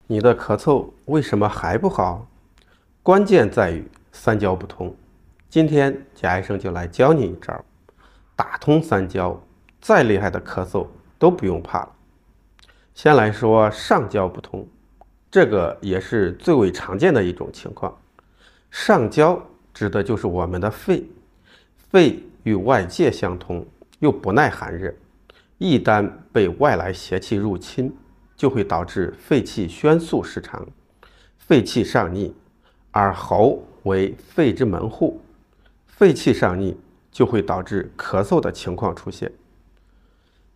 你的咳嗽为什么还不好？关键在于三焦不通。今天贾医生就来教你一招，打通三焦，再厉害的咳嗽都不用怕了。先来说上焦不通，这个也是最为常见的一种情况。上焦指的就是我们的肺，肺与外界相通，又不耐寒热，一旦被外来邪气入侵，就会导致肺气宣肃失常，肺气上逆，而喉为肺之门户，肺气上逆就会导致咳嗽的情况出现。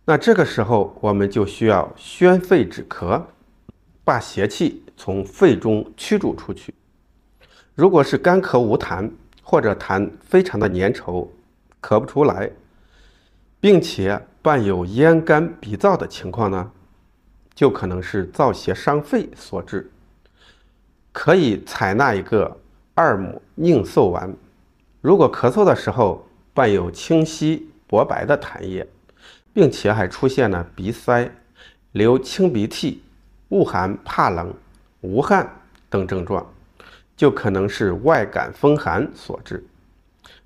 那这个时候我们就需要宣肺止咳，把邪气从肺中驱逐出去。如果是干咳无痰，或者痰非常的粘稠，咳不出来，并且伴有咽干鼻燥的情况呢，就可能是燥邪伤肺所致。可以采纳一个2母宁嗽丸。如果咳嗽的时候伴有清晰薄白的痰液，并且还出现了鼻塞、流清鼻涕、恶寒怕冷、无汗等症状，就可能是外感风寒所致。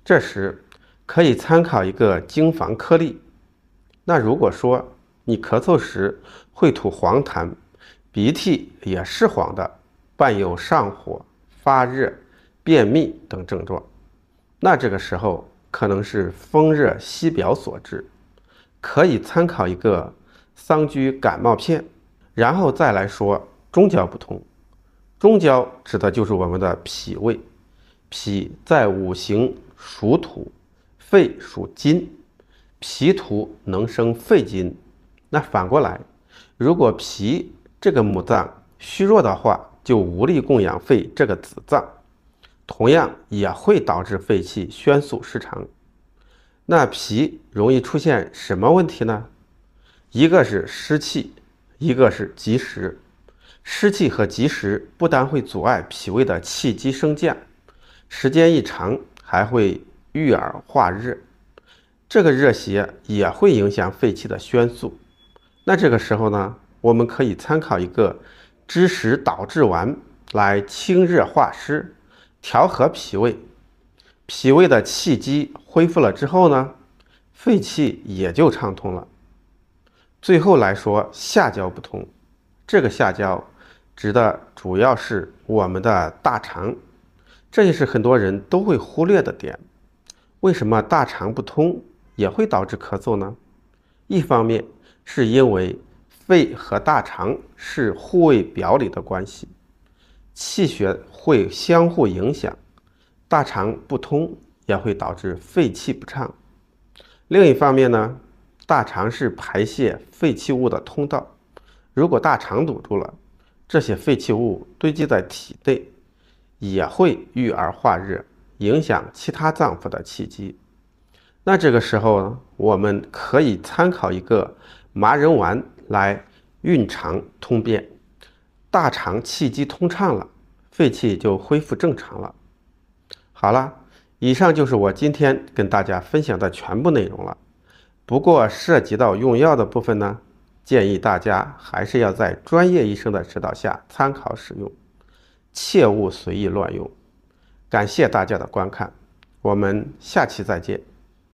这时可以参考一个经房颗粒。那如果说你咳嗽时会吐黄痰，鼻涕也是黄的，伴有上火、发热、便秘等症状，那这个时候可能是风热息表所致，可以参考一个桑菊感冒片。然后再来说中焦不通。中焦指的就是我们的脾胃，脾在五行属土，肺属金，脾土能生肺金。那反过来，如果脾这个母脏虚弱的话，就无力供养肺这个子脏，同样也会导致肺气宣肃失常。那脾容易出现什么问题呢？一个是湿气，一个是积食。湿气和积食不但会阻碍脾胃的气机升降，时间一长还会郁而化热，这个热邪也会影响肺气的宣肃。那这个时候呢，我们可以参考一个枳实导滞丸来清热化湿，调和脾胃。脾胃的气机恢复了之后呢，肺气也就畅通了。最后来说下焦不通，这个下焦指的主要是我们的大肠，这也是很多人都会忽略的点。为什么大肠不通也会导致咳嗽呢？一方面是因为肺和大肠是互为表里的关系，气血会相互影响，大肠不通也会导致肺气不畅。另一方面呢，大肠是排泄废弃物的通道，如果大肠堵住了，这些废弃物堆积在体内，也会郁而化热，影响其他脏腑的气机。那这个时候呢，我们可以参考一个麻仁丸来运肠通便，大肠气机通畅了，肺气就恢复正常了。好了，以上就是我今天跟大家分享的全部内容了。不过涉及到用药的部分呢，建议大家还是要在专业医生的指导下参考使用，切勿随意乱用。感谢大家的观看，我们下期再见。